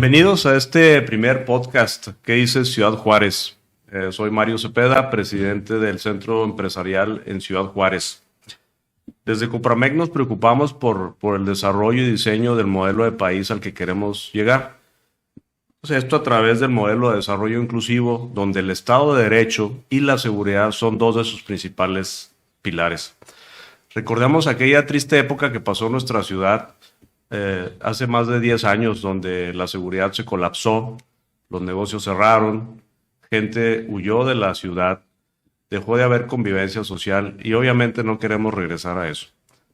Bienvenidos a este primer podcast que hice Ciudad Juárez. Soy Mario Cepeda, presidente del Centro Empresarial en Ciudad Juárez. Desde Copramec nos preocupamos por el desarrollo y diseño del modelo de país al que queremos llegar. Esto a través del modelo de desarrollo inclusivo, donde el Estado de Derecho y la seguridad son dos de sus principales pilares. Recordemos aquella triste época que pasó en nuestra ciudad hace más de 10 años, donde la seguridad se colapsó, los negocios cerraron, gente huyó de la ciudad, dejó de haber convivencia social y obviamente no queremos regresar a eso.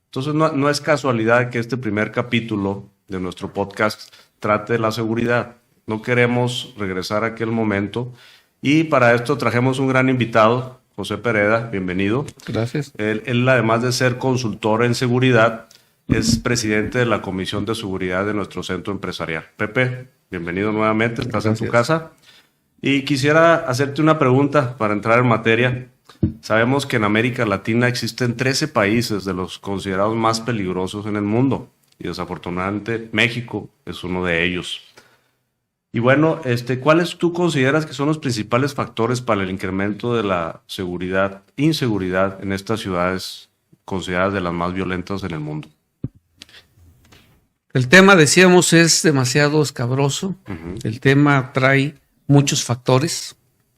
Entonces no es casualidad que este primer capítulo de nuestro podcast trate de la seguridad. No queremos regresar a aquel momento y para esto trajimos un gran invitado, José Pereda, bienvenido. Gracias. Él además de ser consultor en seguridad, es presidente de la Comisión de Seguridad de nuestro centro empresarial. Pepe, bienvenido nuevamente, estás en tu casa. Y quisiera hacerte una pregunta para entrar en materia. Sabemos que en América Latina existen 13 países de los considerados más peligrosos en el mundo y desafortunadamente México es uno de ellos. Y bueno, ¿cuáles tú consideras que son los principales factores para el incremento de la inseguridad en estas ciudades consideradas de las más violentas en el mundo? El tema, decíamos, es demasiado escabroso. El tema trae muchos factores.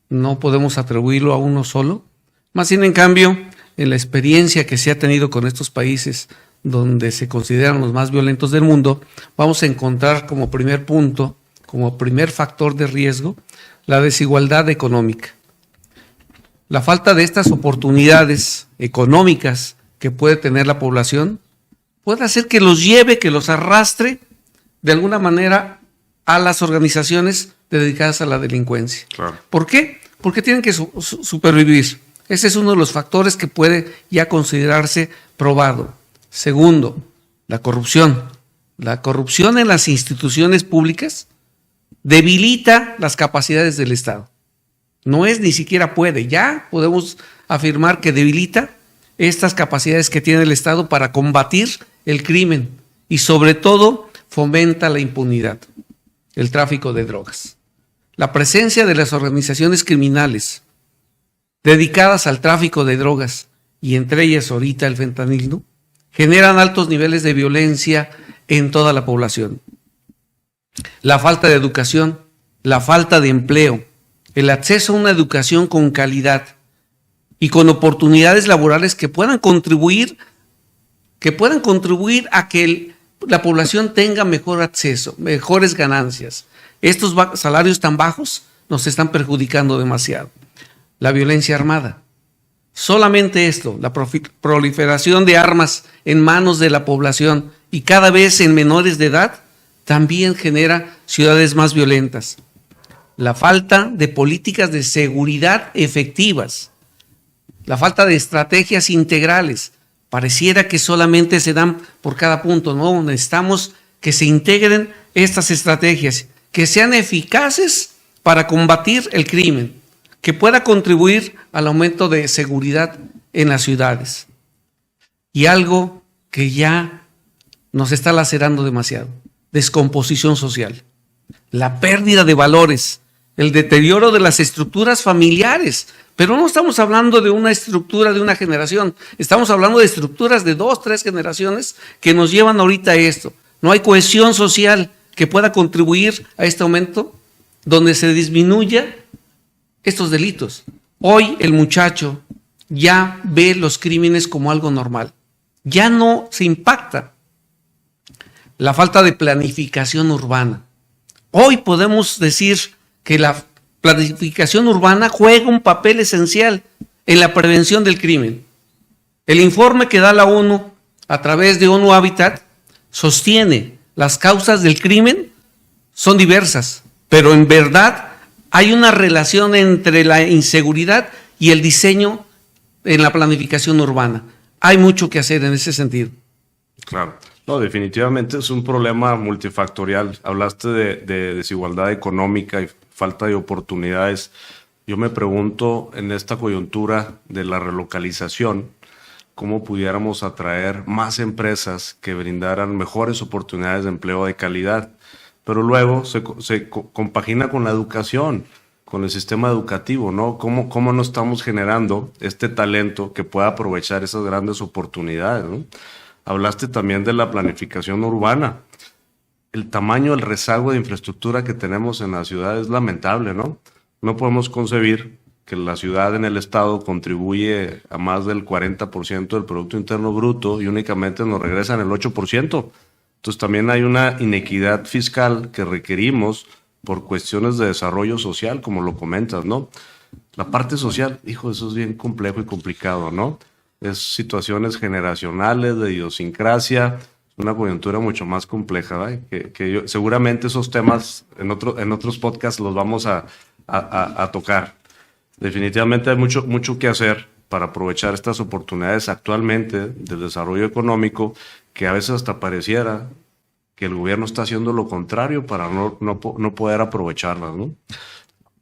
No podemos atribuirlo a uno solo. Más bien, en cambio, en la experiencia que se ha tenido con estos países donde se consideran los más violentos del mundo, vamos a encontrar como primer punto, como primer factor de riesgo, la desigualdad económica. La falta de estas oportunidades económicas que puede tener la población puede hacer que los lleve, que los arrastre de alguna manera a las organizaciones dedicadas a la delincuencia. Claro. ¿Por qué? Porque tienen que supervivir. Ese es uno de los factores que puede ya considerarse probado. Segundo, la corrupción. La corrupción en las instituciones públicas debilita las capacidades del Estado. No es ni siquiera puede, ya podemos afirmar que debilita estas capacidades que tiene el Estado para combatir el crimen y sobre todo fomenta la impunidad, el tráfico de drogas. La presencia de las organizaciones criminales dedicadas al tráfico de drogas y entre ellas ahorita el fentanilo generan altos niveles de violencia en toda la población. La falta de educación, la falta de empleo, el acceso a una educación con calidad y con oportunidades laborales que puedan contribuir a que la población tenga mejor acceso, mejores ganancias. Estos salarios tan bajos nos están perjudicando demasiado. La violencia armada. Solamente esto, la proliferación de armas en manos de la población y cada vez en menores de edad, también genera ciudades más violentas. La falta de políticas de seguridad efectivas. La falta de estrategias integrales. Pareciera que solamente se dan por cada punto. No, necesitamos que se integren estas estrategias, que sean eficaces para combatir el crimen, que pueda contribuir al aumento de seguridad en las ciudades. Y algo que ya nos está lacerando demasiado, descomposición social, la pérdida de valores, el deterioro de las estructuras familiares. Pero no estamos hablando de una estructura de una generación, estamos hablando de estructuras de 2, 3 generaciones que nos llevan ahorita a esto. No hay cohesión social que pueda contribuir a este aumento donde se disminuya estos delitos. Hoy el muchacho ya ve los crímenes como algo normal, ya no se impacta. La falta de planificación urbana. Hoy podemos decir que la planificación urbana juega un papel esencial en la prevención del crimen. El informe que da la ONU a través de ONU Habitat sostiene las causas del crimen son diversas, pero en verdad hay una relación entre la inseguridad y el diseño en la planificación urbana. Hay mucho que hacer en ese sentido. Claro. No, definitivamente es un problema multifactorial. Hablaste de desigualdad económica y falta de oportunidades. Yo me pregunto, en esta coyuntura de la relocalización, cómo pudiéramos atraer más empresas que brindaran mejores oportunidades de empleo de calidad. pero luego se compagina con la educación, con el sistema educativo, ¿no? ¿Cómo no estamos generando este talento que pueda aprovechar esas grandes oportunidades, ¿no? Hablaste también de la planificación urbana. El tamaño, el rezago de infraestructura que tenemos en la ciudad es lamentable, ¿no? No podemos concebir que la ciudad en el estado contribuye a más del 40% del Producto Interno Bruto y únicamente nos regresan el 8%. Entonces también hay una inequidad fiscal que requerimos por cuestiones de desarrollo social, como lo comentas, ¿no? La parte social, hijo, eso es bien complejo y complicado, ¿no? Es situaciones generacionales, de idiosincrasia, una coyuntura mucho más compleja, ¿verdad? Seguramente esos temas en otros podcasts los vamos a tocar. Definitivamente hay mucho que hacer para aprovechar estas oportunidades actualmente del desarrollo económico, que a veces hasta pareciera que el gobierno está haciendo lo contrario para no poder aprovecharlas, ¿no?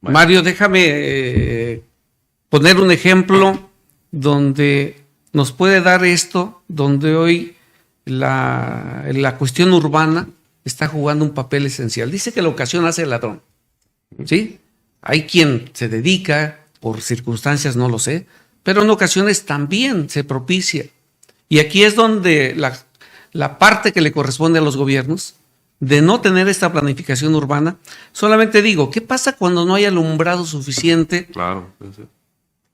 Bueno. Mario, déjame poner un ejemplo donde nos puede dar esto, donde hoy la cuestión urbana está jugando un papel esencial. Dice que la ocasión hace el ladrón, ¿sí? Hay quien se dedica, por circunstancias no lo sé, pero en ocasiones también se propicia. Y aquí es donde la parte que le corresponde a los gobiernos de no tener esta planificación urbana. Solamente digo, ¿qué pasa cuando no hay alumbrado suficiente? Claro.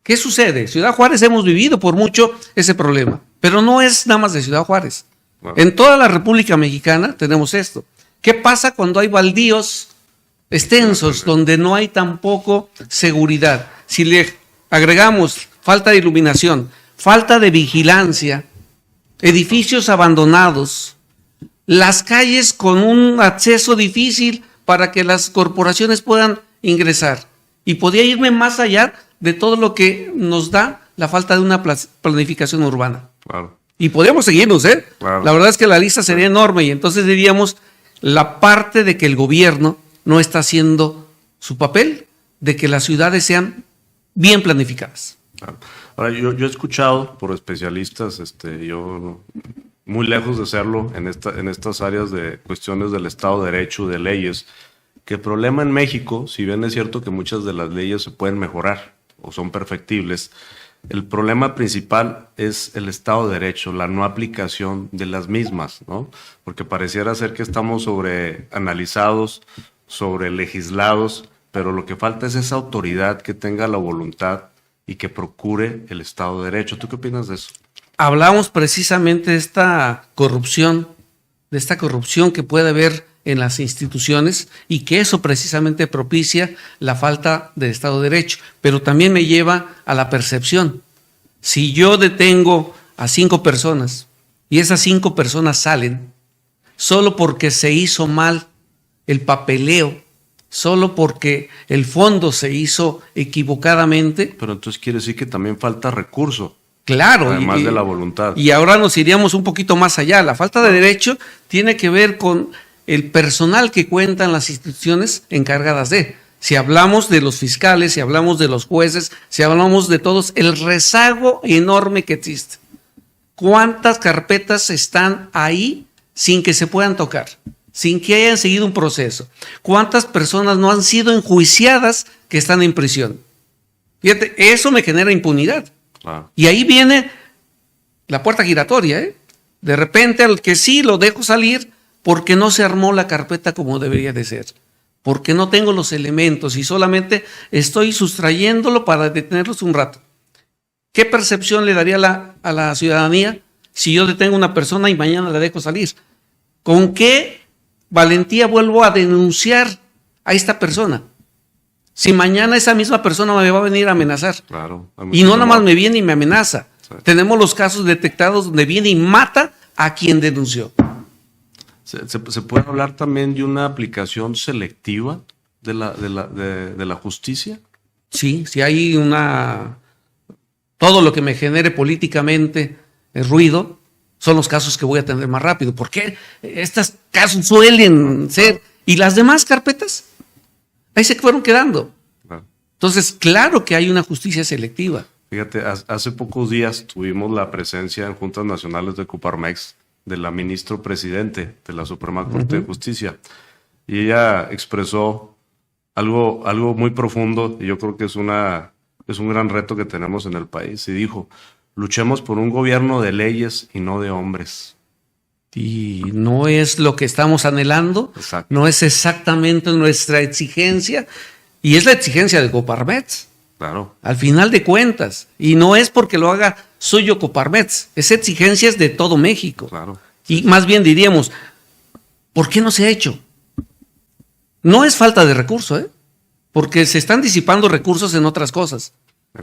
¿Qué sucede? Ciudad Juárez hemos vivido por mucho ese problema, pero no es nada más de Ciudad Juárez. Claro. En toda la República Mexicana tenemos esto. ¿Qué pasa cuando hay baldíos extensos donde no hay tampoco seguridad? Si le agregamos falta de iluminación, falta de vigilancia, edificios abandonados, las calles con un acceso difícil para que las corporaciones puedan ingresar. Y podría irme más allá de todo lo que nos da la falta de una planificación urbana. Claro. Y podríamos seguirnos, ¿eh? Claro. La verdad es que la lista sería enorme y entonces diríamos la parte de que el gobierno no está haciendo su papel de que las ciudades sean bien planificadas. Claro. Ahora, yo he escuchado por especialistas, yo muy lejos de serlo en estas áreas de cuestiones del Estado de Derecho, de leyes, que el problema en México, si bien es cierto que muchas de las leyes se pueden mejorar o son perfectibles, el problema principal es el Estado de Derecho, la no aplicación de las mismas, ¿no? Porque pareciera ser que estamos sobreanalizados, sobrelegislados, pero lo que falta es esa autoridad que tenga la voluntad y que procure el Estado de Derecho. ¿Tú qué opinas de eso? Hablamos precisamente de esta corrupción que puede haber en las instituciones y que eso precisamente propicia la falta de Estado de Derecho, pero también me lleva a la percepción. Si yo detengo a 5 personas y esas 5 personas salen solo porque se hizo mal el papeleo, solo porque el fondo se hizo equivocadamente. Pero entonces quiere decir que también falta recurso. Claro. Además de la voluntad. Y ahora nos iríamos un poquito más allá. La falta de derecho tiene que ver con el personal que cuentan las instituciones encargadas de. Si hablamos de los fiscales, si hablamos de los jueces, si hablamos de todos, el rezago enorme que existe. ¿Cuántas carpetas están ahí sin que se puedan tocar? Sin que hayan seguido un proceso. ¿Cuántas personas no han sido enjuiciadas que están en prisión? Fíjate, eso me genera impunidad. Ah. Y ahí viene la puerta giratoria, ¿eh? De repente al que sí lo dejo salir porque no se armó la carpeta como debería de ser. Porque no tengo los elementos y solamente estoy sustrayéndolo para detenerlos un rato. ¿Qué percepción le daría a la ciudadanía si yo detengo a una persona y mañana la dejo salir? ¿Con qué valentía vuelvo a denunciar a esta persona? Si mañana esa misma persona me va a venir a amenazar. Claro. Y no nada más me viene y me amenaza. Sí. Tenemos los casos detectados donde viene y mata a quien denunció. ¿Se puede hablar también de una aplicación selectiva de la justicia? Sí, si hay todo lo que me genere políticamente ruido, son los casos que voy a tener más rápido. ¿Por qué? Estos casos suelen ser. ¿Y las demás carpetas? Ahí se fueron quedando. Claro. Entonces, claro que hay una justicia selectiva. Fíjate, hace pocos días tuvimos la presencia en Juntas Nacionales de Coparmex de la ministra presidente de la Suprema Corte de Justicia. y ella expresó algo muy profundo, y yo creo que es un gran reto que tenemos en el país, y dijo: luchemos por un gobierno de leyes y no de hombres. Y no es lo que estamos anhelando, Exacto. no es exactamente nuestra exigencia, y es la exigencia de Coparmex, Claro, al final de cuentas, y no es porque lo haga suyo Coparmex, esa exigencia es de todo México. claro. Y más bien diríamos, ¿por qué no se ha hecho? No es falta de recursos, porque se están disipando recursos en otras cosas.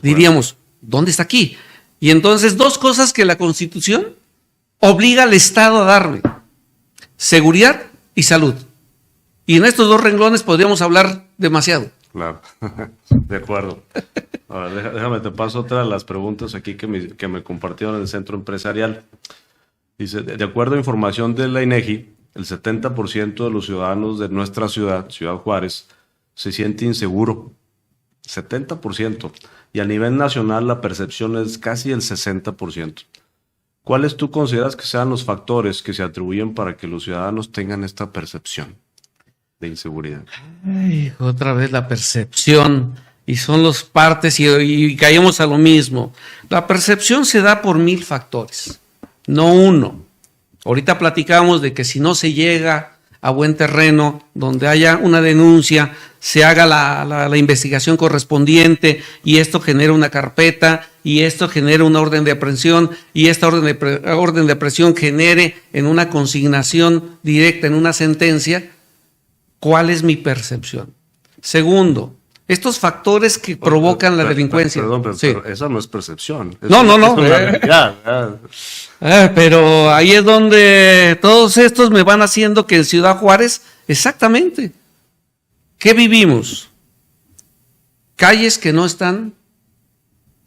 Diríamos, ¿dónde está aquí? Y entonces, dos cosas que la Constitución obliga al Estado a darle: seguridad y salud. Y en estos dos renglones podríamos hablar demasiado. Claro, de acuerdo. Ahora, déjame, te paso otra de las preguntas aquí que me compartieron en el centro empresarial. Dice: de acuerdo a información de la INEGI, el 70% de los ciudadanos de nuestra ciudad, Ciudad Juárez, se siente inseguro. 70%. Y a nivel nacional la percepción es casi el 60%. ¿Cuáles tú consideras que sean los factores que se atribuyen para que los ciudadanos tengan esta percepción de inseguridad? Ay, otra vez la percepción, y son los partes, y caemos a lo mismo. La percepción se da por 1000 factores, no uno. Ahorita platicamos de que si no se llega a buen terreno, donde haya una denuncia, se haga la investigación correspondiente, y esto genera una carpeta, y esto genera una orden de aprehensión, y esta orden de aprehensión genere en una consignación directa, en una sentencia. ¿Cuál es mi percepción? Segundo, estos factores que provocan la delincuencia. Perdón, Sí. pero esa no es percepción. No. Es una realidad. Pero ahí es donde todos estos me van haciendo que en Ciudad Juárez, exactamente, ¿qué vivimos? Calles que no están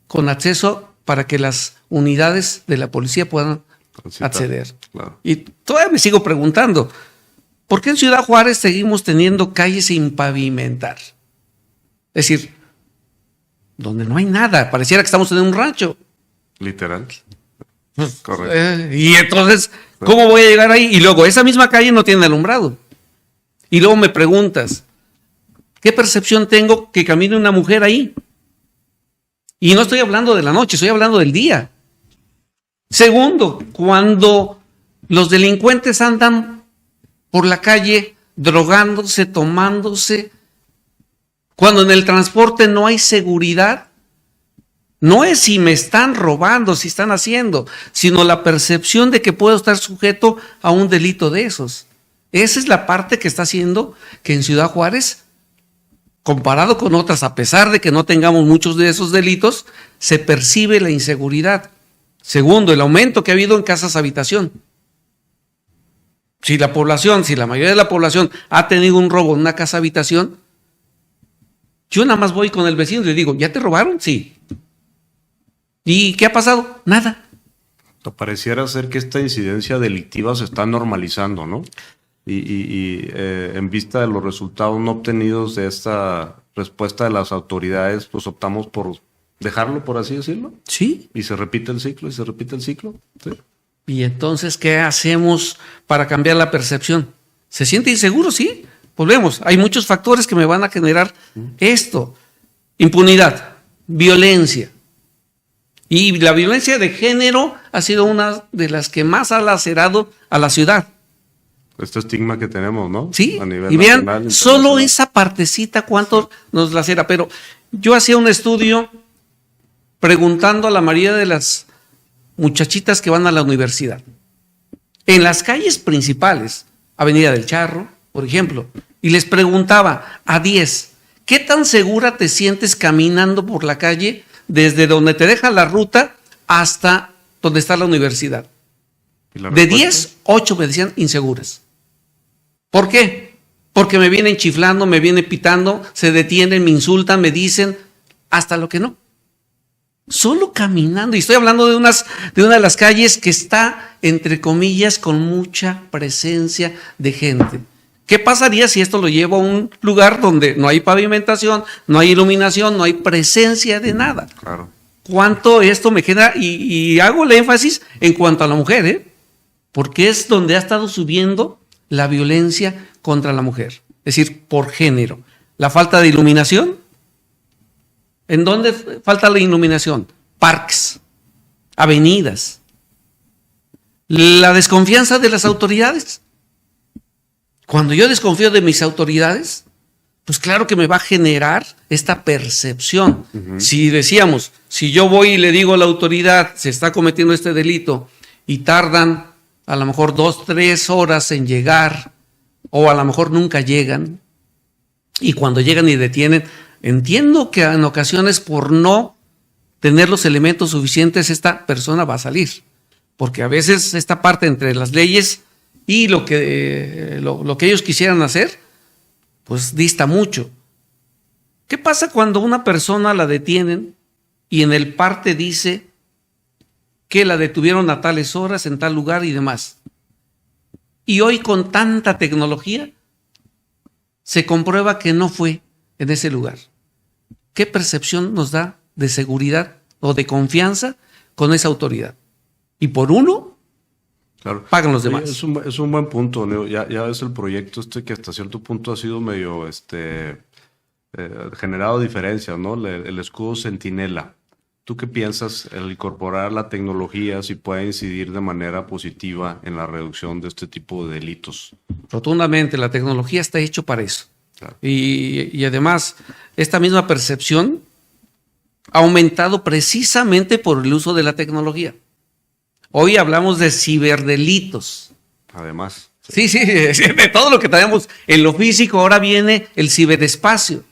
con acceso para que las unidades de la policía puedan acceder. Claro. Y todavía me sigo preguntando, ¿por qué en Ciudad Juárez seguimos teniendo calles sin pavimentar? Es decir, donde no hay nada, pareciera que estamos en un rancho. Literal. Correcto. Y entonces, ¿cómo voy a llegar ahí? Y luego, esa misma calle no tiene alumbrado. Y luego me preguntas, ¿qué percepción tengo que camine una mujer ahí? Y no estoy hablando de la noche, estoy hablando del día. Segundo, cuando los delincuentes andan por la calle drogándose, tomándose, cuando en el transporte no hay seguridad, no es si me están robando, si están haciendo, sino la percepción de que puedo estar sujeto a un delito de esos. Esa es la parte que está haciendo que en Ciudad Juárez, comparado con otras, a pesar de que no tengamos muchos de esos delitos, se percibe la inseguridad. Segundo, el aumento que ha habido en casas habitación. Si la mayoría de la población ha tenido un robo en una casa habitación, yo nada más voy con el vecino y le digo, ¿ya te robaron? Sí. ¿Y qué ha pasado? Nada. Pareciera ser que esta incidencia delictiva se está normalizando, ¿no? Y en vista de los resultados no obtenidos de esta respuesta de las autoridades, pues optamos por dejarlo, por así decirlo. Sí. Y se repite el ciclo, y se repite el ciclo. Sí. Y entonces, ¿qué hacemos para cambiar la percepción? ¿Se siente inseguro? Sí. Volvemos. Hay muchos factores que me van a generar esto. Impunidad, violencia. Y la violencia de género ha sido una de las que más ha lacerado a la ciudad. Este estigma que tenemos, ¿no? Sí, A nivel y vean, nacional, solo esa partecita cuánto nos lacera. Pero yo hacía un estudio preguntando a la mayoría de las muchachitas que van a la universidad. En las calles principales, Avenida del Charro, por ejemplo, y les preguntaba a 10, ¿qué tan segura te sientes caminando por la calle desde donde te deja la ruta hasta donde está la universidad? De 10, 8 me decían inseguras. ¿Por qué? Porque me vienen chiflando, me vienen pitando, se detienen, me insultan, me dicen hasta lo que no. Solo caminando, y estoy hablando de una de las calles que está, entre comillas, con mucha presencia de gente. ¿Qué pasaría si esto lo llevo a un lugar donde no hay pavimentación, no hay iluminación, no hay presencia de nada? Claro. ¿Cuánto esto me genera? Y hago el énfasis en cuanto a la mujer, porque es donde ha estado subiendo la violencia contra la mujer. es decir, por género. La falta de iluminación. ¿En dónde falta la iluminación? Parques, avenidas. La desconfianza de las autoridades. Cuando yo desconfío de mis autoridades, pues claro que me va a generar esta percepción. Si decíamos, si yo voy y le digo a la autoridad, se está cometiendo este delito, y tardan a lo mejor 2, 3 horas en llegar, o a lo mejor nunca llegan, y cuando llegan y detienen, entiendo que en ocasiones por no tener los elementos suficientes, esta persona va a salir. Porque a veces esta parte entre las leyes y lo que ellos quisieran hacer, pues dista mucho. ¿Qué pasa cuando una persona la detienen y en el parte dice que la detuvieron a tales horas, en tal lugar y demás? Y hoy con tanta tecnología se comprueba que no fue en ese lugar. ¿Qué percepción nos da de seguridad o de confianza con esa autoridad? Y por uno, claro, pagan los demás. Es un buen punto, Leo. Ya ves el proyecto que hasta cierto punto ha sido medio generado diferencias, ¿no? El escudo Centinela. ¿Tú qué piensas el incorporar la tecnología si puede incidir de manera positiva en la reducción de este tipo de delitos? Rotundamente, la tecnología está hecho para eso. Claro. Y además, esta misma percepción ha aumentado precisamente por el uso de la tecnología. Hoy hablamos de ciberdelitos. Además. Sí, de todo lo que tenemos en lo físico, ahora viene el ciberespacio.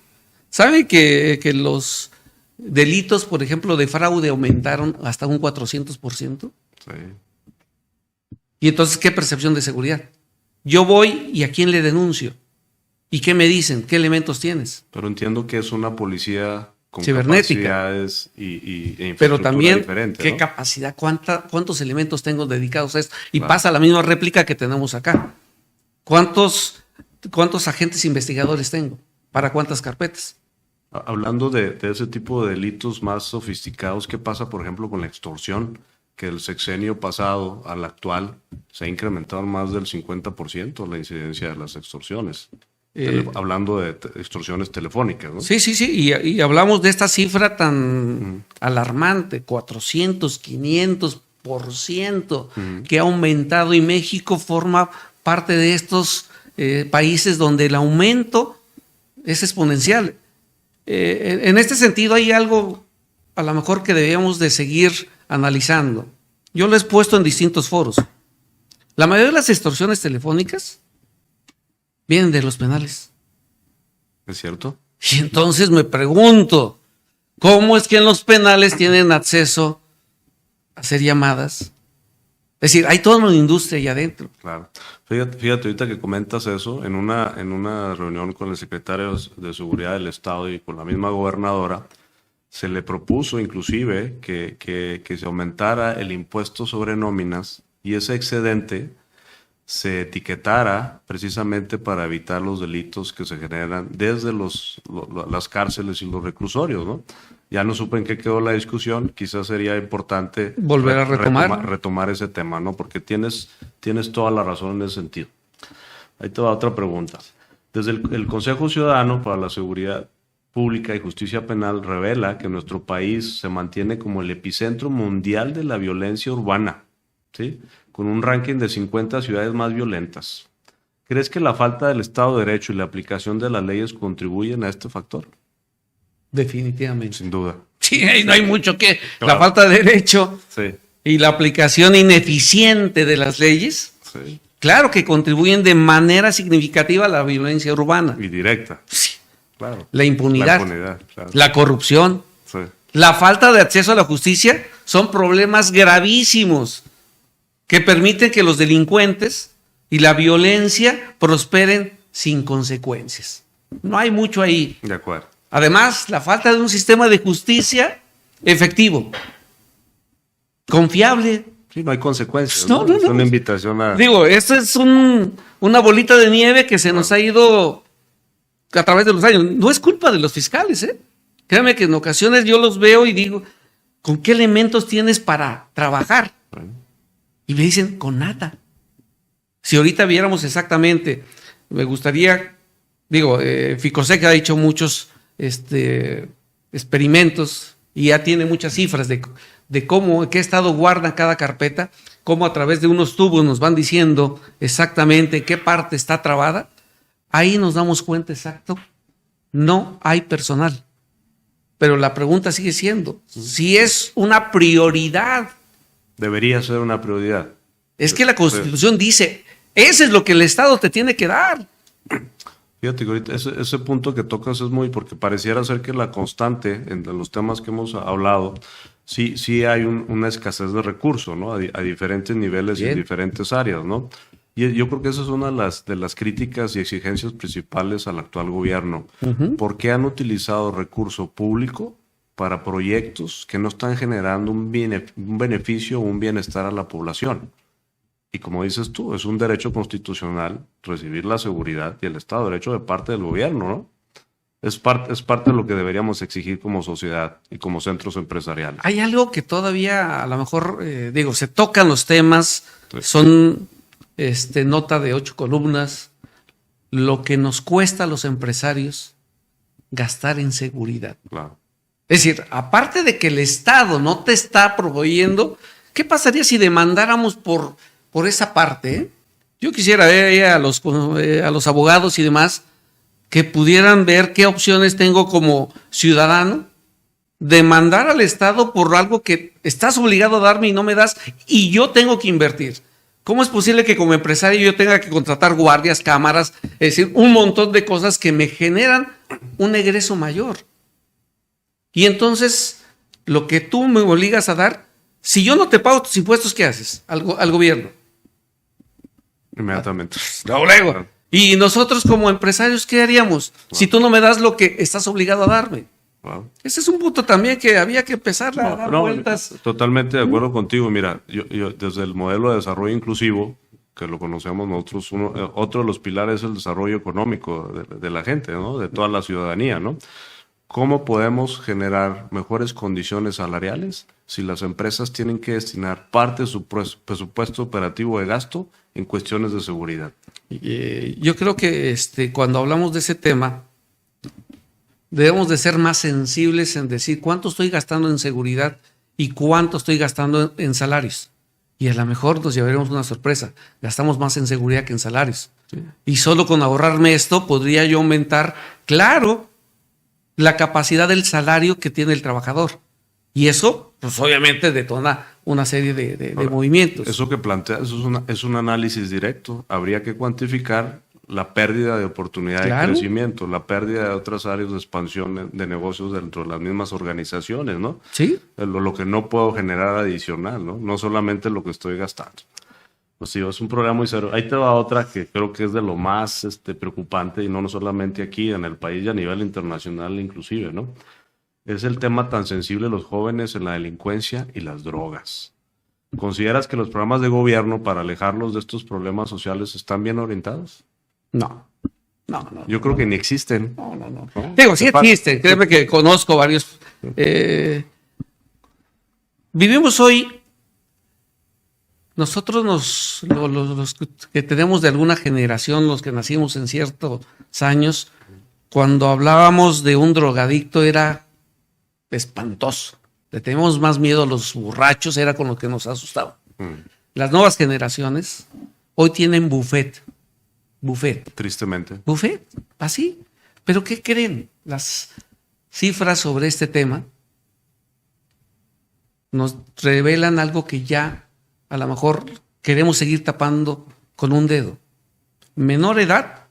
¿Sabe que los delitos, por ejemplo, de fraude aumentaron hasta un 400%? Sí. Y entonces, ¿qué percepción de seguridad? Yo voy y ¿a quién le denuncio? ¿Y qué me dicen? ¿Qué elementos tienes? Pero entiendo que es una policía con cibernética, capacidades e infraestructura pero también diferente, qué ¿no? capacidad, cuántos elementos tengo dedicados a esto. Y Claro. pasa la misma réplica que tenemos acá. ¿Cuántos agentes investigadores tengo? ¿Para cuántas carpetas? Hablando de ese tipo de delitos más sofisticados, ¿qué pasa, por ejemplo, con la extorsión? Que el sexenio pasado al actual se ha incrementado más del 50% la incidencia de las extorsiones. Hablando de extorsiones telefónicas, ¿no? Sí, y hablamos de esta cifra tan alarmante, 400, 500%, que ha aumentado, y México forma parte de estos países donde el aumento es exponencial. En este sentido hay algo a lo mejor que debemos de seguir analizando. Yo lo he puesto en distintos foros. La mayoría de las extorsiones telefónicas vienen de los penales. ¿Es cierto? Y entonces me pregunto, ¿cómo es que en los penales tienen acceso a hacer llamadas? Es decir, hay toda una industria ahí adentro. Claro. Fíjate, ahorita que comentas eso, en una reunión con el secretario de Seguridad del Estado y con la misma gobernadora, se le propuso inclusive que se aumentara el impuesto sobre nóminas y ese excedente se etiquetara precisamente para evitar los delitos que se generan desde las cárceles y los reclusorios, ¿no? Ya no supe en qué quedó la discusión, quizás sería importante volver a retomar ese tema, ¿no? Porque tienes toda la razón en ese sentido. Ahí te va otra pregunta. Desde el Consejo Ciudadano para la Seguridad Pública y Justicia Penal revela que nuestro país se mantiene como el epicentro mundial de la violencia urbana, ¿sí? Con un ranking de 50 ciudades más violentas. ¿Crees que la falta del Estado de Derecho y la aplicación de las leyes contribuyen a este factor? Definitivamente. Sin duda. Sí, ahí no hay mucho que... Claro. La falta de derecho Sí. y la aplicación ineficiente de las leyes, Sí. claro que contribuyen de manera significativa a la violencia urbana. Y directa. Sí. Claro. La impunidad, La impunidad, claro. la corrupción, Sí. la falta de acceso a la justicia son problemas gravísimos que permiten que los delincuentes y la violencia prosperen sin consecuencias. No hay mucho ahí. De acuerdo. Además, la falta de un sistema de justicia efectivo, confiable. Sí, no hay consecuencias. No. Es una invitación a... Digo, esto es una bolita de nieve que se nos ha ido a través de los años. No es culpa de los fiscales, ¿eh? Créame que en ocasiones yo los veo y digo, ¿con qué elementos tienes para trabajar? Y me dicen, con nada. Si ahorita viéramos exactamente, me gustaría Ficosec ha hecho muchos experimentos y ya tiene muchas cifras de cómo, qué estado guarda cada carpeta, cómo a través de unos tubos nos van diciendo exactamente qué parte está trabada. Ahí nos damos cuenta exacto, no hay personal. Pero la pregunta sigue siendo, si es una prioridad. Debería ser una prioridad. Es que la Constitución dice, ese es lo que el Estado te tiene que dar. Fíjate que ahorita ese punto que tocas es porque pareciera ser que la constante entre los temas que hemos hablado, sí hay una escasez de recursos, ¿no? A diferentes niveles y en diferentes áreas, ¿no? Y yo creo que esa es una de las críticas y exigencias principales al actual gobierno. ¿Por qué han utilizado recurso público para proyectos que no están generando un beneficio o un bienestar a la población? Y como dices tú, es un derecho constitucional recibir la seguridad y el Estado de Derecho de parte del gobierno, ¿no? Es parte de lo que deberíamos exigir como sociedad y como centros empresariales. Hay algo que todavía a lo mejor, se tocan los temas, sí. Son nota de 8 columnas, lo que nos cuesta a los empresarios gastar en seguridad. Claro. Es decir, aparte de que el Estado no te está proveyendo, ¿qué pasaría si demandáramos por esa parte? Yo quisiera ver a los abogados y demás que pudieran ver qué opciones tengo como ciudadano, demandar al Estado por algo que estás obligado a darme y no me das, y yo tengo que invertir. ¿Cómo es posible que como empresario yo tenga que contratar guardias, cámaras, es decir, un montón de cosas que me generan un egreso mayor? Y entonces, lo que tú me obligas a dar, si yo no te pago tus impuestos, ¿qué haces al gobierno? Inmediatamente. Luego. Y nosotros como empresarios, ¿qué haríamos? Wow. Si tú no me das lo que estás obligado a darme. Wow. Ese es un punto también que había que empezar a dar vueltas. Totalmente de acuerdo contigo. Mira, yo desde el modelo de desarrollo inclusivo, que lo conocemos nosotros, otro de los pilares es el desarrollo económico de la gente, ¿no? De toda la ciudadanía, ¿no? ¿Cómo podemos generar mejores condiciones salariales si las empresas tienen que destinar parte de su presupuesto operativo de gasto en cuestiones de seguridad? Yo creo que cuando hablamos de ese tema, debemos de ser más sensibles en decir cuánto estoy gastando en seguridad y cuánto estoy gastando en salarios. Y a lo mejor nos llevaremos una sorpresa. Gastamos más en seguridad que en salarios. Sí. Y solo con ahorrarme esto podría yo aumentar, claro, la capacidad del salario que tiene el trabajador. Y eso, pues obviamente detona una serie de movimientos. Eso que planteas es un análisis directo. Habría que cuantificar la pérdida de oportunidad de crecimiento, la pérdida de otras áreas de expansión de negocios dentro de las mismas organizaciones, ¿no? Sí. Lo que no puedo generar adicional, ¿no? No solamente lo que estoy gastando. Pues sí, es un problema muy serio. Ahí te va otra que creo que es de lo más preocupante, y no solamente aquí en el país y a nivel internacional inclusive, ¿no? Es el tema tan sensible de los jóvenes en la delincuencia y las drogas. ¿Consideras que los programas de gobierno para alejarlos de estos problemas sociales están bien orientados? No. Yo creo que ni existen. No. Digo, sí existen. Créeme que conozco varios. Vivimos hoy, nosotros los que tenemos de alguna generación, los que nacimos en ciertos años, cuando hablábamos de un drogadicto era espantoso. Le teníamos más miedo a los borrachos, era con lo que nos asustaba. Las nuevas generaciones hoy tienen buffet. Tristemente. Buffet, así. ¿Pero qué creen? Las cifras sobre este tema nos revelan algo que ya a lo mejor queremos seguir tapando con un dedo. Menor edad,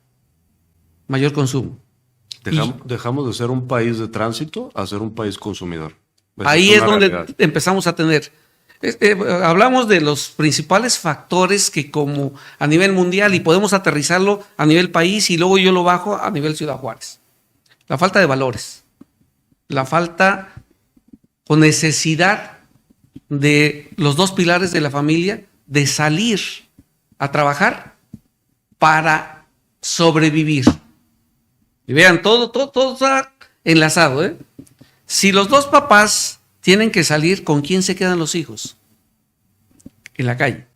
mayor consumo. Dejamos de ser un país de tránsito a ser un país consumidor. Ahí es donde empezamos a tener. Hablamos de los principales factores que como a nivel mundial, y podemos aterrizarlo a nivel país y luego yo lo bajo a nivel Ciudad Juárez. La falta de valores, la falta o necesidad de los dos pilares de la familia de salir a trabajar para sobrevivir. Y vean, todo está enlazado, ¿eh? Si los dos papás tienen que salir, ¿con quién se quedan los hijos? En la calle.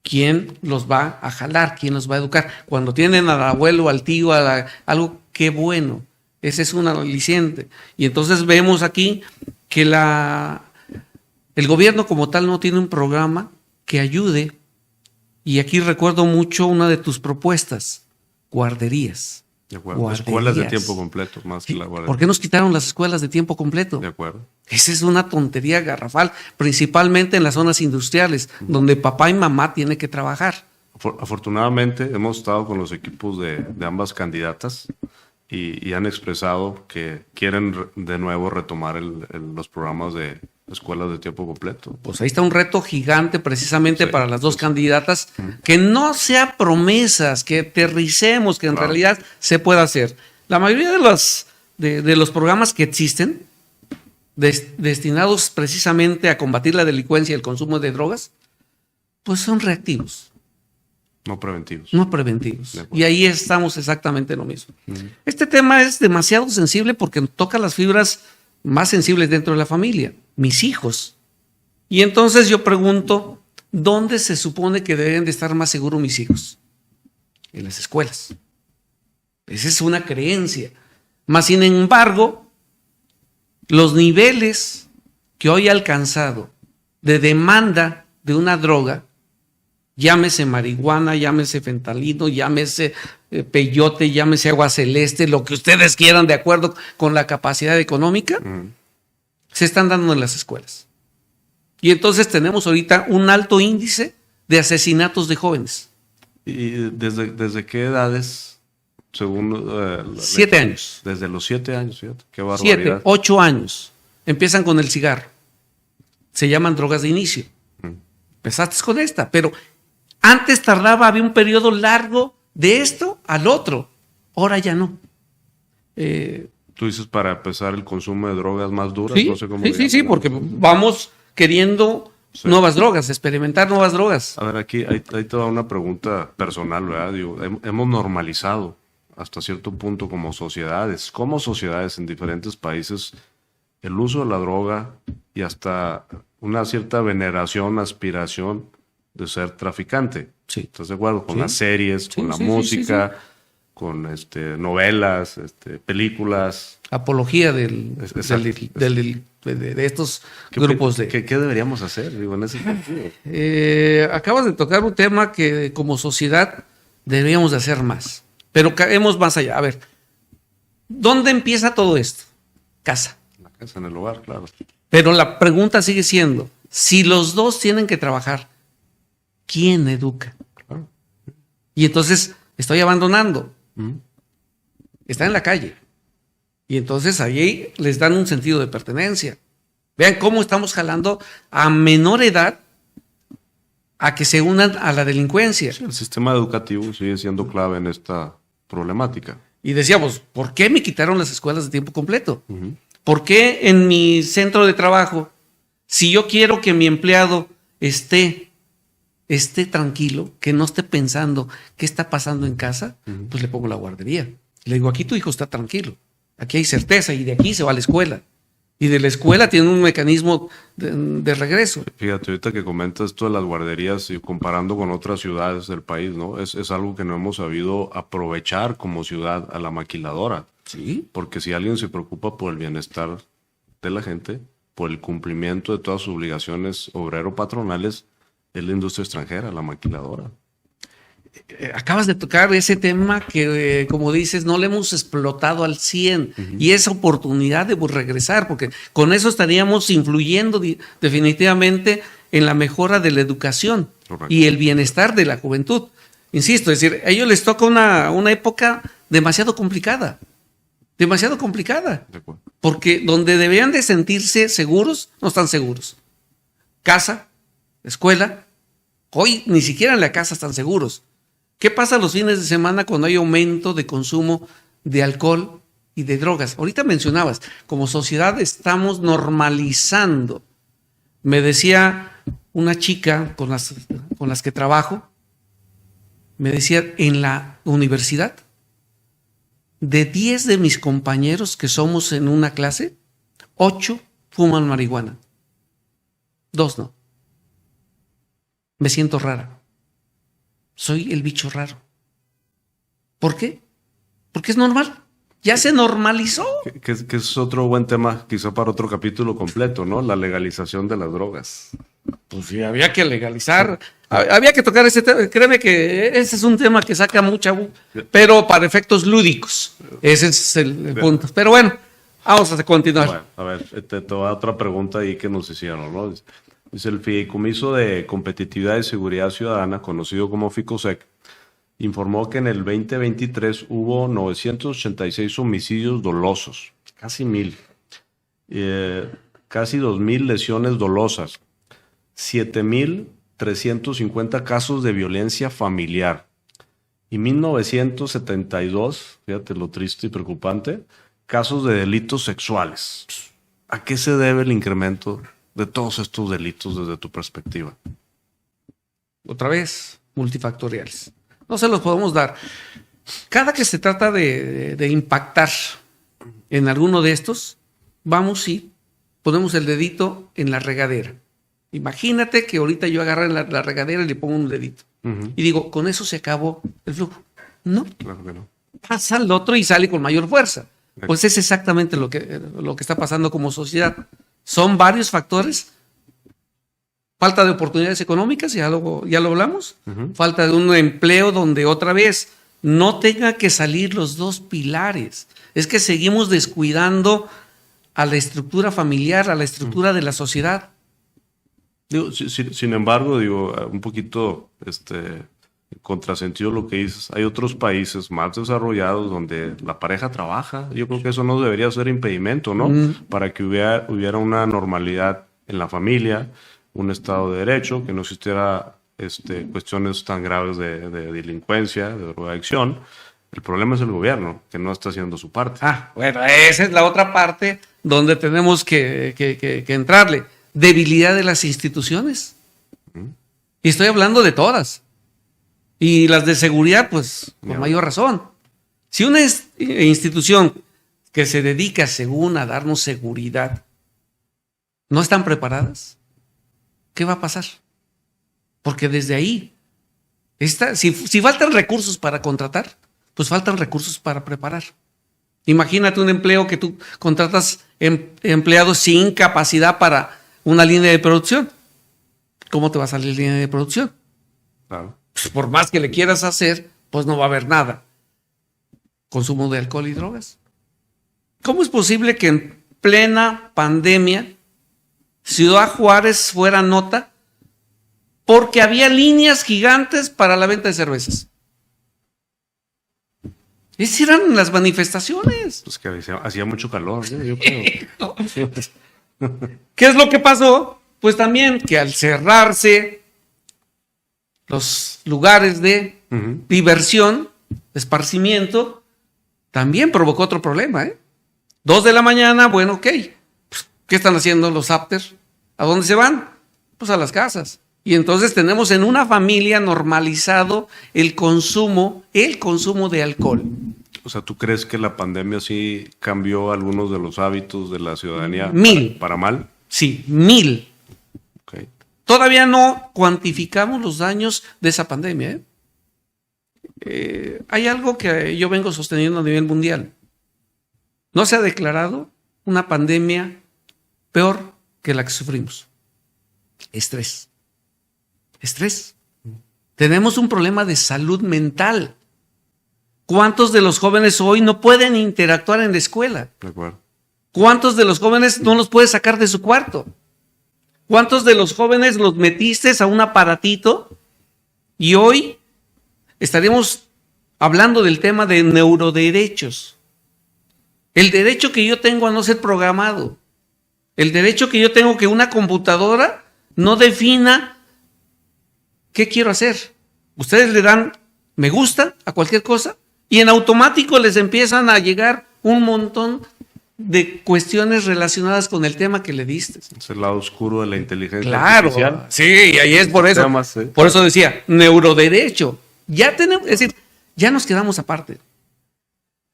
¿quién los va a jalar? ¿Quién los va a educar? Cuando tienen al abuelo, al tío, algo, qué bueno. Ese es un aliciente. Y entonces vemos aquí que el gobierno como tal no tiene un programa que ayude. Y aquí recuerdo mucho una de tus propuestas, guarderías. De acuerdo. Escuelas de tiempo completo, más que la guardería. ¿Por qué nos quitaron las escuelas de tiempo completo? De acuerdo. Esa es una tontería garrafal, principalmente en las zonas industriales, donde papá y mamá tienen que trabajar. Afortunadamente hemos estado con los equipos de ambas candidatas y han expresado que quieren de nuevo retomar los programas de escuelas de tiempo completo. Pues ahí está un reto gigante precisamente para las dos candidatas, que no sea promesas, que aterricemos, que en realidad se pueda hacer. La mayoría de los programas que existen, destinados precisamente a combatir la delincuencia y el consumo de drogas, pues son reactivos. No preventivos. No preventivos. Y ahí estamos exactamente lo mismo. Este tema es demasiado sensible porque toca las fibras más sensibles dentro de la familia, mis hijos. Y entonces yo pregunto, ¿dónde se supone que deben de estar más seguros mis hijos? En las escuelas. Esa es una creencia. Mas, sin embargo, los niveles que hoy ha alcanzado de demanda de una droga, llámese marihuana, llámese fentanilo, llámese peyote, llámese agua celeste, lo que ustedes quieran de acuerdo con la capacidad económica, se están dando en las escuelas. Y entonces tenemos ahorita un alto índice de asesinatos de jóvenes. ¿Y desde qué edades, según 7 años. Desde los 7 años, fíjate, qué barbaridad. 7, 8 años. Empiezan con el cigarro. Se llaman drogas de inicio. Empezaste con esta, pero antes había un periodo largo de esto al otro. Ahora ya no. Tú dices para empezar el consumo de drogas más duras, Sí, no sé cómo. sí, porque vamos queriendo nuevas drogas, experimentar nuevas drogas. A ver, aquí hay toda una pregunta personal, ¿verdad? Digo, hemos normalizado hasta cierto punto como sociedades en diferentes países el uso de la droga y hasta una cierta veneración, aspiración de ser traficante. Sí. ¿Estás de acuerdo? Con las series, con la música, con novelas, películas. Apología de estos grupos de... ¿Qué deberíamos hacer, digo, en ese sentido? Acabas de tocar un tema que como sociedad deberíamos de hacer más. Pero caemos más allá. A ver, ¿dónde empieza todo esto? Casa. La casa, en el hogar, claro. Pero la pregunta sigue siendo, si los dos tienen que trabajar, ¿quién educa? Claro. Y entonces estoy abandonando. Está en la calle. Y entonces ahí les dan un sentido de pertenencia. Vean cómo estamos jalando a menor edad a que se unan a la delincuencia. Sí, el sistema educativo sigue siendo clave en esta problemática. Y decíamos, ¿por qué me quitaron las escuelas de tiempo completo? ¿Por qué en mi centro de trabajo, si yo quiero que mi empleado esté tranquilo, que no esté pensando qué está pasando en casa, pues le pongo la guardería? Le digo, aquí tu hijo está tranquilo, aquí hay certeza y de aquí se va a la escuela. Y de la escuela tiene un mecanismo de regreso. Fíjate, ahorita que comentas esto de las guarderías y comparando con otras ciudades del país, ¿no? Es algo que no hemos sabido aprovechar como ciudad a la maquiladora. Sí. Porque si alguien se preocupa por el bienestar de la gente, por el cumplimiento de todas sus obligaciones obrero-patronales, es la industria extranjera, la maquiladora. Acabas de tocar ese tema que, como dices, no le hemos explotado al 100 y esa oportunidad de regresar, porque con eso estaríamos influyendo definitivamente en la mejora de la educación. Correcto. Y el bienestar de la juventud. Insisto, es decir, a ellos les toca una época demasiado complicada, porque donde deberían de sentirse seguros, no están seguros. Casa, escuela, hoy ni siquiera en la casa están seguros. ¿Qué pasa los fines de semana cuando hay aumento de consumo de alcohol y de drogas? Ahorita mencionabas, como sociedad estamos normalizando. Me decía una chica con las que trabajo, me decía, en la universidad, de 10 de mis compañeros que somos en una clase, 8 fuman marihuana. 2 no. Me siento rara. soy el bicho raro. ¿Por qué? Porque es normal. Ya se normalizó. Que es otro buen tema, quizá para otro capítulo completo, ¿no? La legalización de las drogas. Pues sí, había que legalizar, había que tocar ese tema. Créeme que ese es un tema que saca mucha, pero para efectos lúdicos. Ese es el punto. Pero bueno, vamos a continuar. Bueno, a ver, te voy a dar otra pregunta ahí que nos hicieron, ¿no? Dice el Fideicomiso de Competitividad y Seguridad Ciudadana, conocido como FICOSEC, informó que en el 2023 hubo 986 homicidios dolosos, casi 1,000, casi 2,000 lesiones dolosas, 7,350 casos de violencia familiar y 1,972, fíjate lo triste y preocupante, casos de delitos sexuales. ¿A qué se debe el incremento de todos estos delitos desde tu perspectiva? Otra vez, multifactoriales. No se los podemos dar. Cada que se trata de impactar en alguno de estos, vamos y ponemos el dedito en la regadera. Imagínate que ahorita yo agarro la regadera y le pongo un dedito. Y digo, con eso se acabó el flujo. No. Claro que no. Pasa al otro y sale con mayor fuerza. Pues es exactamente lo que está pasando como sociedad. Son varios factores. Falta de oportunidades económicas, ya lo hablamos. Falta de un empleo donde otra vez no tenga que salir los dos pilares. Es que seguimos descuidando a la estructura familiar, a la estructura de la sociedad. Digo, sin embargo, digo, un poquito contrasentido lo que dices. Hay otros países más desarrollados donde la pareja trabaja. Yo creo que eso no debería ser impedimento, ¿no? Para que hubiera una normalidad en la familia, un Estado de Derecho, que no existiera cuestiones tan graves de delincuencia, de drogadicción. El problema es el gobierno, que no está haciendo su parte. Bueno, esa es la otra parte donde tenemos que entrarle. Debilidad de las instituciones. Y estoy hablando de todas. Y las de seguridad, pues, con mayor razón. Si una institución que se dedica, según a darnos seguridad, no están preparadas, ¿qué va a pasar? Porque desde ahí, si faltan recursos para contratar, pues faltan recursos para preparar. Imagínate un empleo que tú contratas empleados sin capacidad para una línea de producción. ¿Cómo te va a salir línea de producción? Claro. Pues por más que le quieras hacer, pues no va a haber nada. Consumo de alcohol y drogas. ¿Cómo es posible que en plena pandemia Ciudad Juárez fuera nota porque había líneas gigantes para la venta de cervezas? Esas eran las manifestaciones. Pues que hacía mucho calor, ¿no? Yo creo. ¿Qué es lo que pasó? Pues también que al cerrarse los lugares de diversión, de esparcimiento, también provocó otro problema, 2 de la mañana, bueno, ok. ¿Qué están haciendo los afters? ¿A dónde se van? Pues a las casas. Y entonces tenemos en una familia normalizado el consumo de alcohol. O sea, ¿tú crees que la pandemia sí cambió algunos de los hábitos de la ciudadanía 1000. para mal? Sí, 1000. Okay. Todavía no cuantificamos los daños de esa pandemia. Hay algo que yo vengo sosteniendo a nivel mundial. No se ha declarado una pandemia peor que la que sufrimos. Estrés. Tenemos un problema de salud mental. ¿Cuántos de los jóvenes hoy no pueden interactuar en la escuela? De acuerdo. ¿Cuántos de los jóvenes no los puedes sacar de su cuarto? ¿Cuántos de los jóvenes los metiste a un aparatito? Y hoy estaremos hablando del tema de neuroderechos. El derecho que yo tengo a no ser programado. El derecho que yo tengo que una computadora no defina qué quiero hacer. Ustedes le dan me gusta a cualquier cosa y en automático les empiezan a llegar un montón de cuestiones relacionadas con el tema que le diste. Es el lado oscuro de la inteligencia artificial. Claro, sí, y ahí es por eso. Temas, ¿sí? Por eso decía, neuroderecho. Ya tenemos, es decir, ya nos quedamos aparte.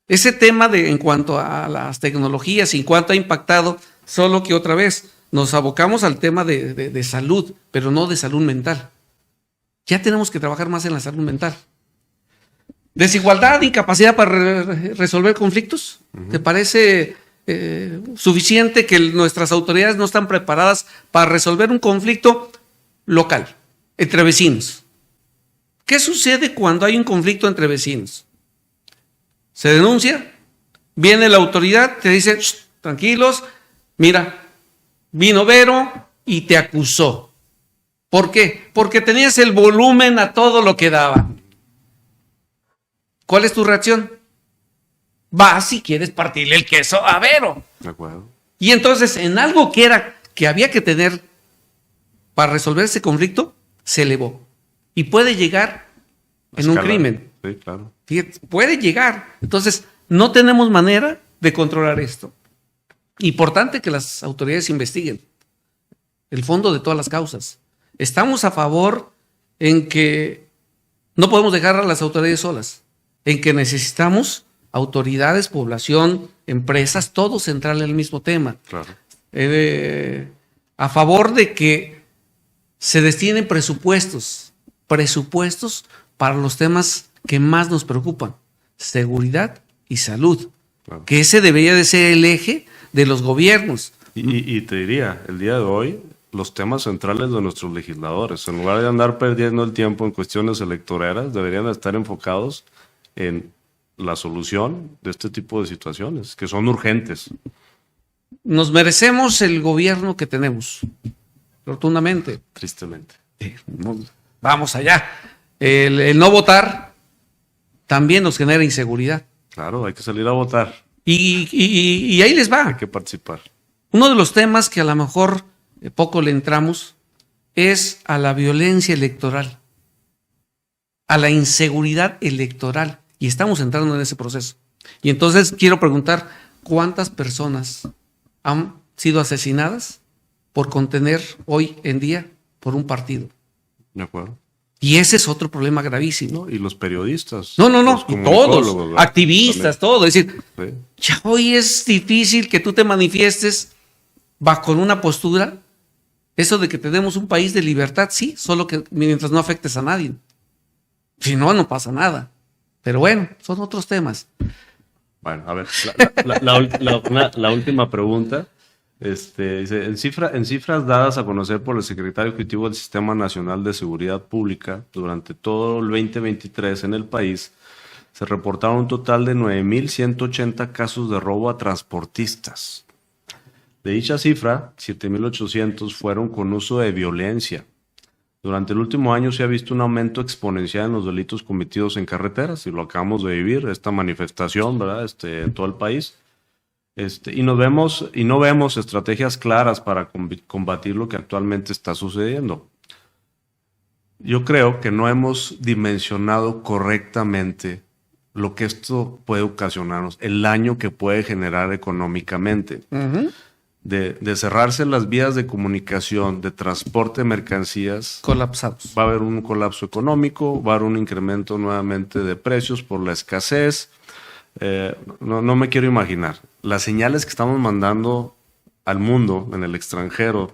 Ese tema en cuanto a las tecnologías, en cuanto ha impactado, solo que otra vez nos abocamos al tema de salud, pero no de salud mental. Ya tenemos que trabajar más en la salud mental. Desigualdad, incapacidad para resolver conflictos. ¿Te parece suficiente que nuestras autoridades no están preparadas para resolver un conflicto local, entre vecinos? ¿Qué sucede cuando hay un conflicto entre vecinos? Se denuncia, viene la autoridad, te dice, tranquilos, mira, vino Vero y te acusó. ¿Por qué? Porque tenías el volumen a todo lo que daba. ¿Cuál es tu reacción? Vas si quieres partirle el queso a Vero. De acuerdo. Y entonces, en algo que había que tener para resolver ese conflicto, se elevó. Y puede llegar en un crimen. Sí, claro. Fíjate, puede llegar. Entonces, no tenemos manera de controlar esto. Importante que las autoridades investiguen el fondo de todas las causas. Estamos a favor en que no podemos dejar a las autoridades solas, en que necesitamos autoridades, población, empresas, todos entrar en el mismo tema. Claro. A favor de que se destinen presupuestos para los temas que más nos preocupan, seguridad y salud, Claro. que ese debería de ser el eje de los gobiernos. Y te diría, el día de hoy, los temas centrales de nuestros legisladores, en lugar de andar perdiendo el tiempo en cuestiones electoreras, deberían estar enfocados en la solución de este tipo de situaciones, que son urgentes. Nos merecemos el gobierno que tenemos, rotundamente. Tristemente. Vamos allá. El no votar también nos genera inseguridad. Claro, hay que salir a votar, Y ahí les va. hay que participar. Uno de los temas que a lo mejor poco le entramos es a la violencia electoral, a la inseguridad electoral. Y estamos entrando en ese proceso. Y entonces quiero preguntar, ¿cuántas personas han sido asesinadas por contener hoy en día por un partido? De acuerdo. Y ese es otro problema gravísimo. ¿No? Y los periodistas. No, los y comunicólogos, todos, ¿verdad? activistas, todo. Es decir, Sí. ya hoy es difícil que tú te manifiestes bajo una postura. Eso de que tenemos un país de libertad, sí, solo que mientras no afectes a nadie. Si no, no pasa nada. Pero bueno, son otros temas. Bueno, a ver, la última pregunta. Dice, en cifras dadas a conocer por el secretario ejecutivo del Sistema Nacional de Seguridad Pública, durante todo el 2023 en el país, se reportaron un total de 9.180 casos de robo a transportistas. De dicha cifra, 7.800 fueron con uso de violencia. Durante el último año se ha visto un aumento exponencial en los delitos cometidos en carreteras, y lo acabamos de vivir, esta manifestación, ¿verdad? En todo el país. Y no vemos estrategias claras para combatir lo que actualmente está sucediendo. Yo creo que no hemos dimensionado correctamente lo que esto puede ocasionarnos, el daño que puede generar económicamente. De cerrarse las vías de comunicación, de transporte de mercancías, Colapsados. va a haber un colapso económico, va a haber un incremento nuevamente de precios por la escasez. No me quiero imaginar las señales que estamos mandando al mundo en el extranjero.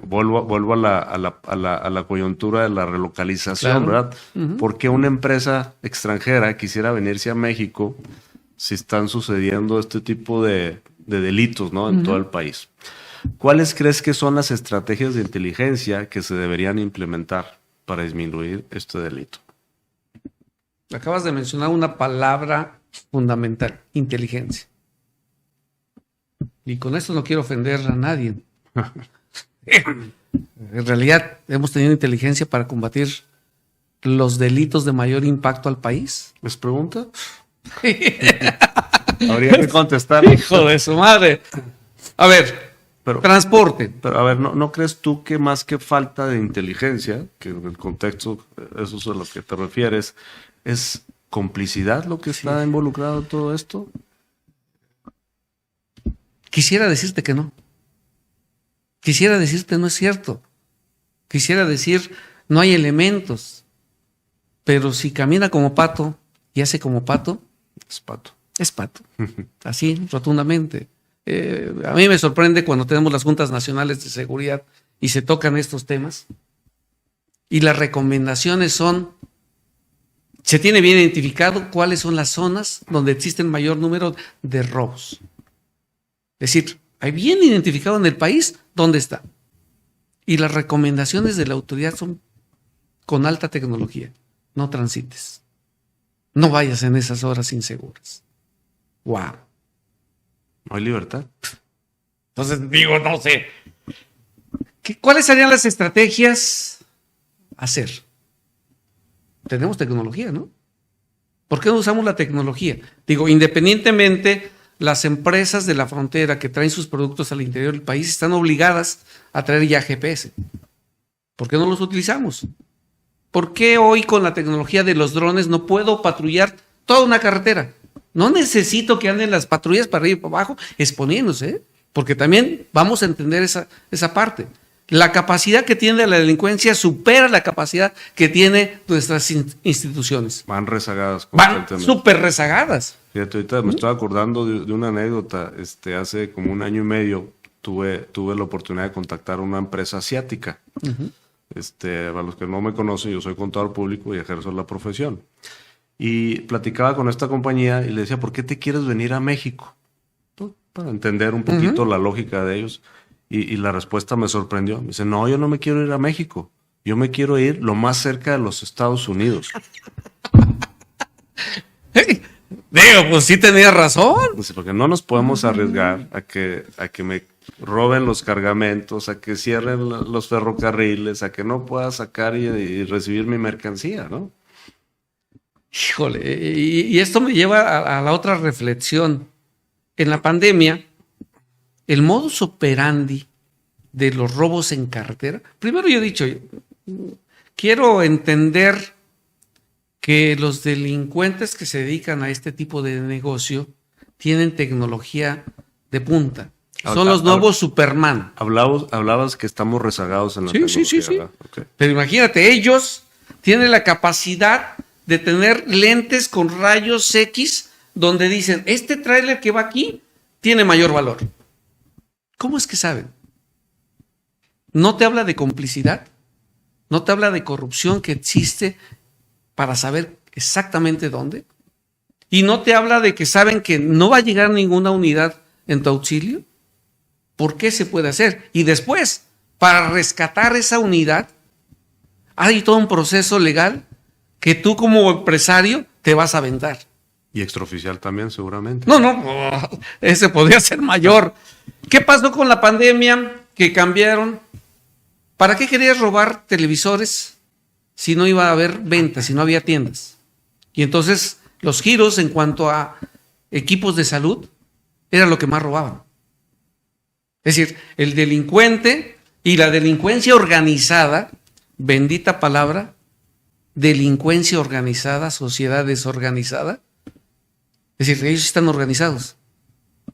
Vuelvo a la coyuntura de la relocalización, Claro. ¿verdad? ¿Por qué una empresa extranjera quisiera venirse a México si están sucediendo este tipo de delitos, ¿no? En todo el país. ¿Cuáles crees que son las estrategias de inteligencia que se deberían implementar para disminuir este delito? Acabas de mencionar una palabra fundamental, inteligencia. Y con esto no quiero ofender a nadie. En realidad, ¿hemos tenido inteligencia para combatir los delitos de mayor impacto al país? ¿Les pregunta? Habría que contestar. Hijo de su madre. A ver, transporte. Pero a ver, ¿no crees tú que más que falta de inteligencia, que en el contexto, eso es a lo que te refieres, es complicidad lo que está involucrado en todo esto? Quisiera decirte que no. Quisiera decirte no es cierto. Quisiera decir no hay elementos. Pero si camina como pato y hace como pato, Es pato. es pato. Así, rotundamente. A mí me sorprende cuando tenemos las juntas nacionales de seguridad y se tocan estos temas. Y las recomendaciones se tiene bien identificado cuáles son las zonas donde existe el mayor número de robos. Es decir, hay bien identificado en el país dónde está. Y las recomendaciones de la autoridad son con alta tecnología. No transites. No vayas en esas horas inseguras. ¡Wow! No hay libertad. Entonces digo, no sé. ¿Cuáles serían las estrategias a hacer? Tenemos tecnología, ¿no? ¿Por qué no usamos la tecnología? Digo, independientemente, las empresas de la frontera que traen sus productos al interior del país están obligadas a traer ya GPS. ¿Por qué no los utilizamos? ¿Por qué hoy con la tecnología de los drones no puedo patrullar toda una carretera? No necesito que anden las patrullas para arriba y para abajo exponiéndose, ¿eh? Porque también vamos a entender esa parte. La capacidad que tiene la delincuencia supera la capacidad que tiene nuestras instituciones. Van rezagadas. Van súper rezagadas. Fíjate, ahorita me estoy acordando de una anécdota. Hace como 1 año y medio tuve la oportunidad de contactar a una empresa asiática. Uh-huh. Para los que no me conocen, yo soy contador público y ejerzo la profesión. Y platicaba con esta compañía y le decía, ¿por qué te quieres venir a México? Para entender un poquito la lógica de ellos. Y la respuesta me sorprendió. Me dice, no, yo no me quiero ir a México. Yo me quiero ir lo más cerca de los Estados Unidos. Digo, pues sí tenía razón. Dice, porque no nos podemos arriesgar a que me roben los cargamentos, a que cierren los ferrocarriles, a que no pueda sacar y recibir mi mercancía, ¿no? Híjole, y esto me lleva a la otra reflexión. En la pandemia, el modus operandi de los robos en carretera, primero yo he dicho, quiero entender que los delincuentes que se dedican a este tipo de negocio tienen tecnología de punta. Son los nuevos Superman. Hablabas que estamos rezagados en la tecnología. Sí. Okay. Pero imagínate, ellos tienen la capacidad de tener lentes con rayos X donde dicen, este tráiler que va aquí tiene mayor valor. ¿Cómo es que saben? ¿No te habla de complicidad? ¿No te habla de corrupción que existe para saber exactamente dónde? ¿Y no te habla de que saben que no va a llegar ninguna unidad en tu auxilio? ¿Por qué se puede hacer? Y después, para rescatar esa unidad, hay todo un proceso legal que tú como empresario te vas a aventar. Y extraoficial también, seguramente. No, ese podría ser mayor. ¿Qué pasó con la pandemia? Que cambiaron. ¿Para qué querías robar televisores si no iba a haber ventas, si no había tiendas? Y entonces los giros en cuanto a equipos de salud era lo que más robaban. Es decir, el delincuente y la delincuencia organizada, bendita palabra, delincuencia organizada, sociedad desorganizada. Es decir, ellos están organizados.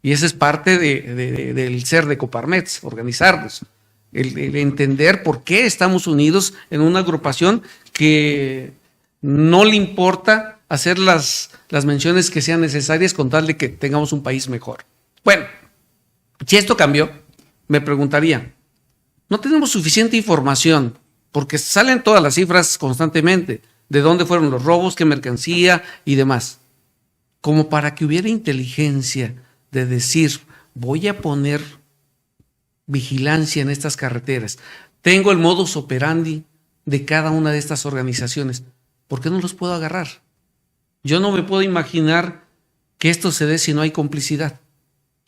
Y esa es parte del ser de Coparmex, organizarnos. El entender por qué estamos unidos en una agrupación que no le importa hacer las menciones que sean necesarias con tal de que tengamos un país mejor. Bueno, si esto cambió, me preguntaría, ¿no tenemos suficiente información? Porque salen todas las cifras constantemente, de dónde fueron los robos, qué mercancía y demás. Como para que hubiera inteligencia de decir, voy a poner vigilancia en estas carreteras. Tengo el modus operandi de cada una de estas organizaciones. ¿Por qué no los puedo agarrar? Yo no me puedo imaginar que esto se dé si no hay complicidad.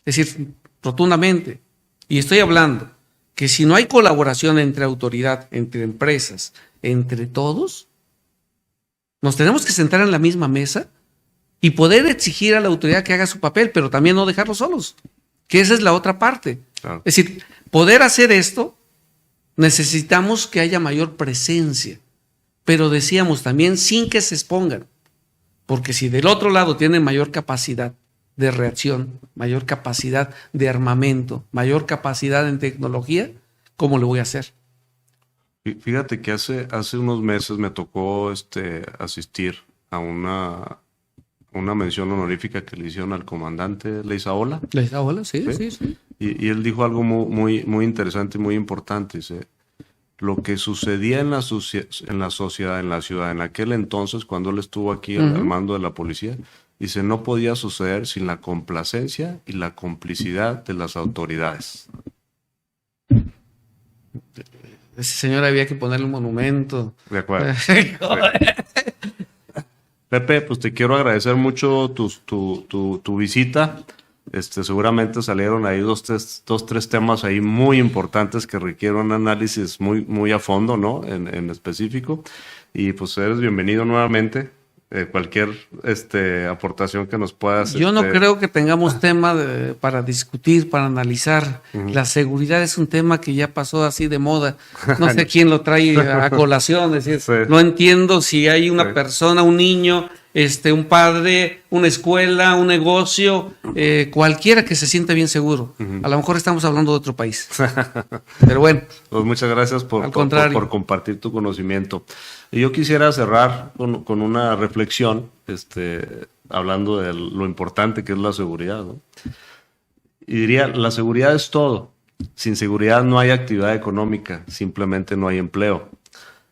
Es decir, rotundamente. Y estoy hablando que si no hay colaboración entre autoridad, entre empresas, entre todos, nos tenemos que sentar en la misma mesa y poder exigir a la autoridad que haga su papel, pero también no dejarlos solos, que esa es la otra parte. Claro. Es decir, poder hacer esto, necesitamos que haya mayor presencia, pero decíamos también sin que se expongan, porque si del otro lado tienen mayor capacidad de reacción, mayor capacidad de armamento, mayor capacidad en tecnología, ¿cómo lo voy a hacer? Fíjate que hace unos meses me tocó asistir a una mención honorífica que le hicieron al comandante Leizaola. Leizaola, sí. Y él dijo algo muy, muy interesante y muy importante. Dice, lo que sucedía en la sociedad, en la ciudad, en aquel entonces, cuando él estuvo aquí al mando de la policía, dice, no podía suceder sin la complacencia y la complicidad de las autoridades. Ese señor había que ponerle un monumento. De acuerdo. Pepe, pues te quiero agradecer mucho tu visita. Seguramente salieron ahí tres temas ahí muy importantes que requieren un análisis muy a fondo, ¿no? En específico. Y pues eres bienvenido nuevamente. Cualquier aportación que nos puedas. Yo no creo que tengamos tema para discutir, para analizar. La seguridad es un tema que ya pasó así de moda. No sé quién lo trae a colación. Es decir, sí. No entiendo si hay una persona, un niño, un padre, una escuela, un negocio, cualquiera que se sienta bien seguro. A lo mejor estamos hablando de otro país. Pero bueno. Pues muchas gracias por compartir tu conocimiento. Y yo quisiera cerrar con una reflexión, hablando de lo importante que es la seguridad, ¿no? Y diría, la seguridad es todo. Sin seguridad no hay actividad económica, simplemente no hay empleo.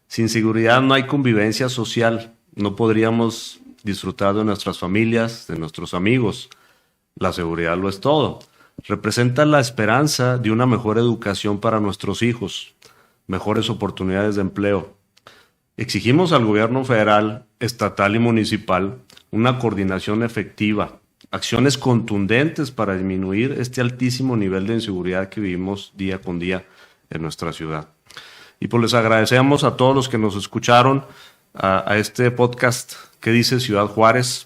Sin seguridad no hay convivencia social, no podríamos disfrutar de nuestras familias, de nuestros amigos. La seguridad lo es todo. Representa la esperanza de una mejor educación para nuestros hijos, mejores oportunidades de empleo. Exigimos al gobierno federal, estatal y municipal una coordinación efectiva, acciones contundentes para disminuir este altísimo nivel de inseguridad que vivimos día con día en nuestra ciudad. Y pues les agradecemos a todos los que nos escucharon a este podcast que dice Ciudad Juárez.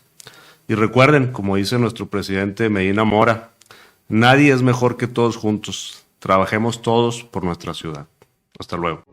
Y recuerden, como dice nuestro presidente Medina Mora, nadie es mejor que todos juntos. Trabajemos todos por nuestra ciudad. Hasta luego.